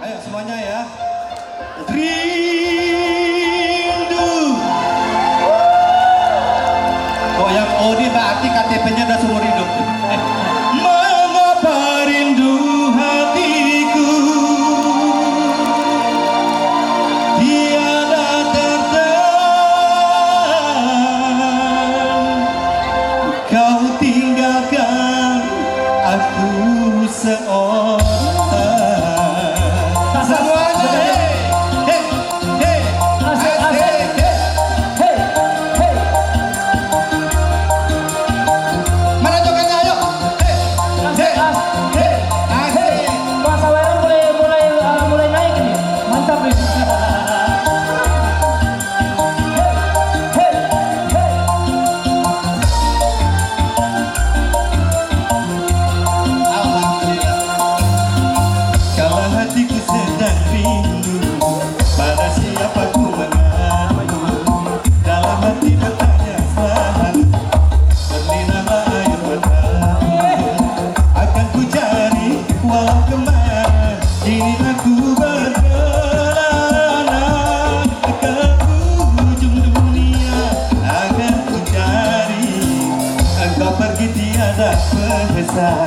Ayo semuanya ya. Rindu. Oh yang O ini berarti KTP-nya udah seumur hidup. Mengapa rindu hatiku tiada tertahan, kau tinggalkan aku seorang. Semuanya hey, hey, hey, asik, asik, hey, hey, hey. Mana jogetnya ayo? Hey, hey, hey, asik. Pak Saweran mulai naik ini, mantap nih. Hey, hey, hey. Alhamdulillah. Kalau hatiku sedang rindu pada siapa ku mengadu, dalam hati bertanya selalu beri nama air matamu. Akan ku cari walau kemana, kini aku berkelana ke ujung dunia. Akan ku cari, engkau pergi tiada pesan.